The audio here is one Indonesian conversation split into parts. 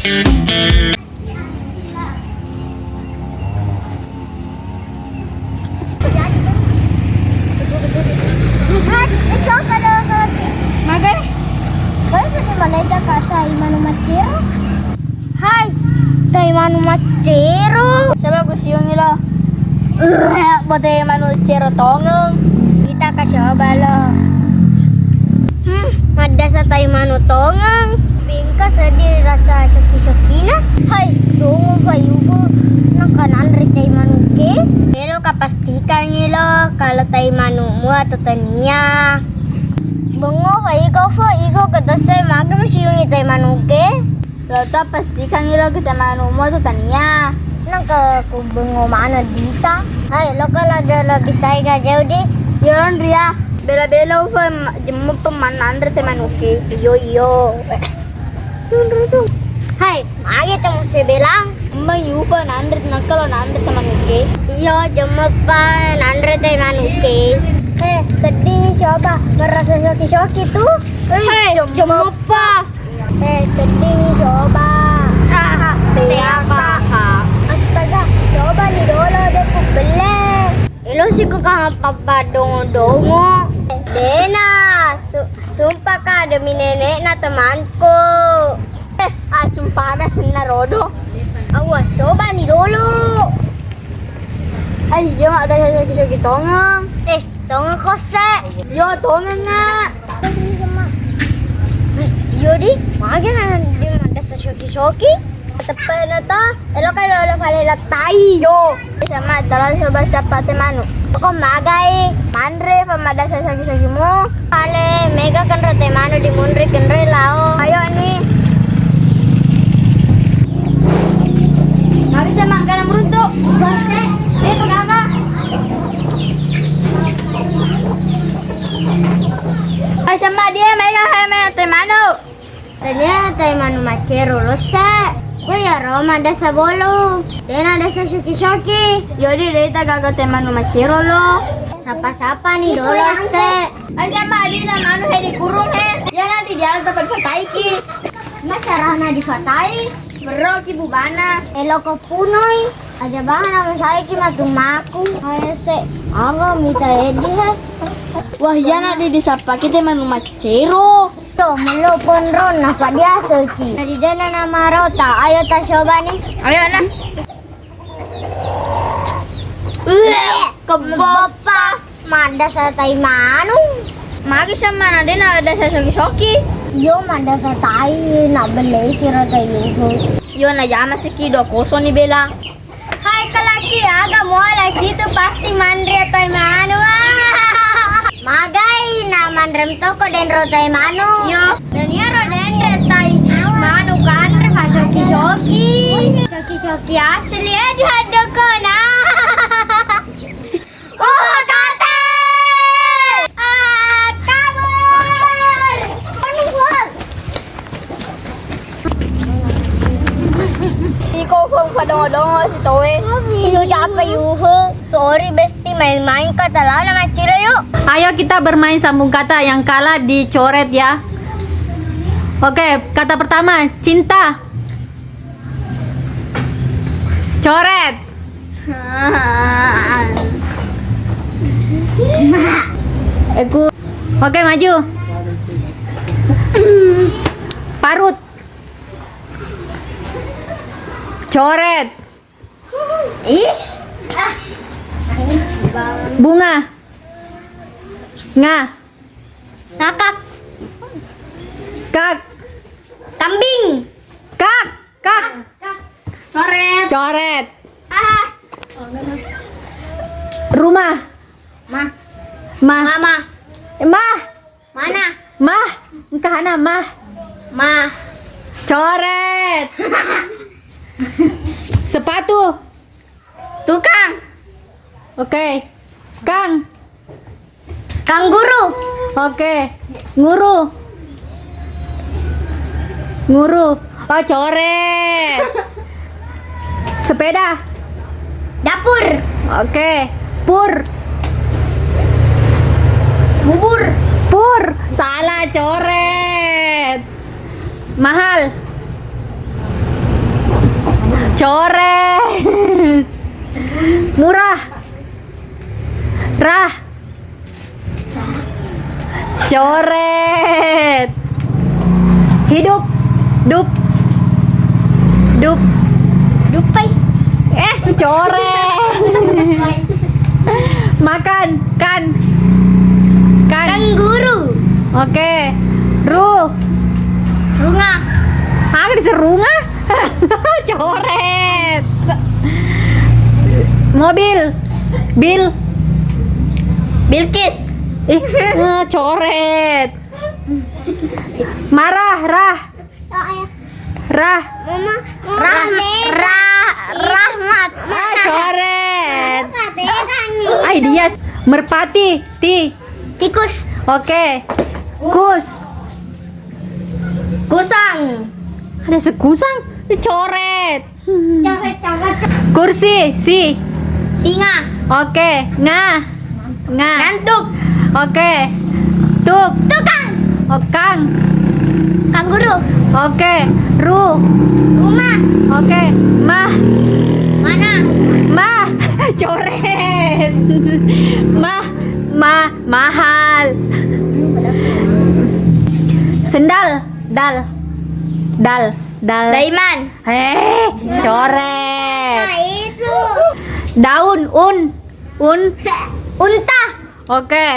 Magai, kau sudah manajer kata Imanu Macero? Hai, Imanu Macero. Sabagus yung ilo. Bote Imanu Macero tongeng. Kita kasih bala. Ada sa Imanu tongeng. Bingka sedih rasa shoki-shoki na. Hai, dongo payugo. Nakanan rita Imanu ke. Pero kapastikan ilo kalau Imanu mu atau tania. Bungo igo kadasa magam siyong itay manuke. Lota pastikan ilo kita manu mo to tania. Nangka kubungo mana dita. Hai lokal ada bisay ka jauh di. Yoron ria. Bela ufa jemmu pemanan rete manuki. Iyo. Sundro tu. Hai, magi temu sebelang. Ufa nandre nakalo nandre manuki. Iyo jemmu pa nandre te manuke. Sedih coba merasa shoki-shoki tuh. Jemmu pa. Sedih nih coba. Astaga, coba nih dolo deh beli. Ilo sih ku papa dongo. Dena, sumpah ka demi nenek na temanku. Sumpah ka sinarodo. Awas, coba nih dulu. Ay, yo ada shoki-shoki tongeng. Dongo kose. Yo tongeng nga. Iyo di, magi di ada shoki-shoki. Tepen na elo kayo lolo falila tayo. Yo. Sama dalam coba siapa temanu. Ako magay, manre pamada sa shoki-shoki mo. Kale mega kan rote mano di munri kenre lao. Ayo nih. Mari sama angka meruntu. Barse, Pagkaka. Ay sama dia mega heme temanu. ternyata Imanu Macero lo sa. Kuya Roma ada sa bolo. Dena ada sa shoki-shoki. Yodi deta gaga temanu macero lo. Sapa-sapa nih dolo se. Ay sama dia manu he dikurung he. Ya nanti dia dapat fataiki. Masyarahna di fatai. Bro ki bubana. Elo ko punoy. Aja bahan ang saiki matumaku. Ay se. Aga mita edi he. Wah ya nanti disapa kita manu macero. Tuh melupun ron apa dia seki. Jadi dana nama rota. Ayo ta coba nih. Ayo na. Kebop. Bapak manda sa tay manu. Magi sama na din ada sa shoki-shoki. Yo manda sa tay na beli si rota yuso. Yo na yama si Kido koso ni Bella. Hai kalaki aga mo lagi tu pasti mandri atau manu. Magai na mandrem toko den rota manu. Yo. Dan ya roden retai manu kan pa shoki-shoki. Shoki-shoki asli ya di hadoko na. Oh kate! Kabur! Ikaw pang padongo-dongo si Towe. Iyo apa yuhu? Sorry besti main-main ka tala na maciro yuk. Ayo kita bermain sambung kata, yang kalah dicoret ya. Oke, kata pertama, cinta. Coret. Aku Oke, maju. Parut. Coret. Ish. Bunga. Nga. Ngakak. Kak. Kambing. Kak. Kak. Coret. Coret. Ah. Rumah. Mah. Mah. Mama. Mah. Mana? Mah. Kahana mah. Mah. Coret. Sepatu. tukang. Oke. Kang. Kanguru. Oke. Nguru. Nguru. Oh, coret. Sepeda. Dapur. Oke. Pur. Bubur. Pur. Salah, coret. Mahal. Coret. Murah. Rah. Coret. Hidup. Dup. Dup. Dupai. Coret. Makan. Kan. Kanguru. Oke. Ru. Runga. Diserunga. Coret. Mobil. Bil. Bilkis. Coret. Marah. Rah. Rah. Rahmat. Coret. Dia. Merpati. Ti. Tikus. Oke. Kus. Kusang. Ada sekusang. Coret. Coret. Kursi. Si. Singa. Oke. Nga. Ngantuk. Oke. Tuk. Tukang. Okang. Kanguru. Oke. Ru. Rumah. Oke. Mah. Mana? Mah. Coret. Mahal. Sendal. Dal. Daiman. Coret. Itu. Daun. Unta. Oke.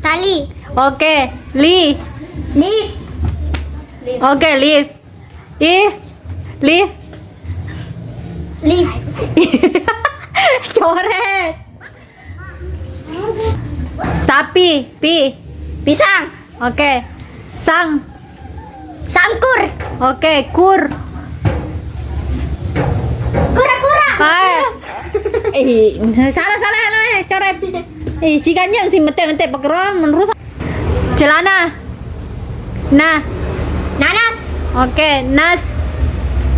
Tali. Oke. Li. Lift. Oke. Lift. Lift. Lift. Coret. Sapi. Pisang. Oke. Sang. Sangkur. Oke. Kur. Kura-kura. Salah coret. Si kanjeng si mete pakai merusak. Celana. Nanas. Oke. Nas.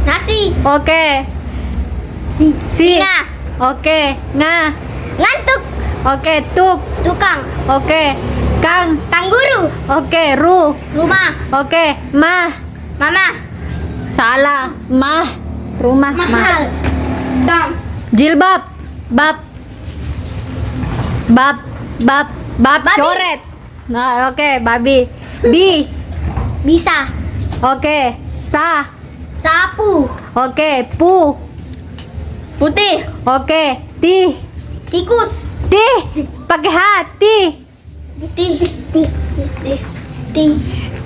Nasi. Oke. Si. Singa. Oke. Ngantuk. Oke. Tuk. Tukang. Oke. Kanguru. Oke. Ru. Rumah. Oke. Mah. Mama. Salah. Mah. Rumah. Mahal. Tom. Jilbab. Bab. Babi. Coret. Nah, oke. Babi. Bisa. Oke. Sapu. Oke. Pu. Putih. Oke. Tikus. Pakai hati. Ti.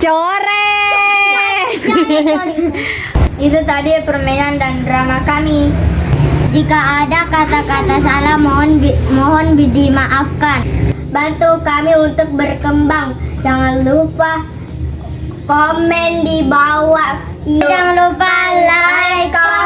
Coret. Itu tadi permainan dan drama kami. Jika ada kata-kata salah mohon dimaafkan. Bantu kami untuk berkembang. Jangan lupa komen di bawah. Jangan lupa like, comment,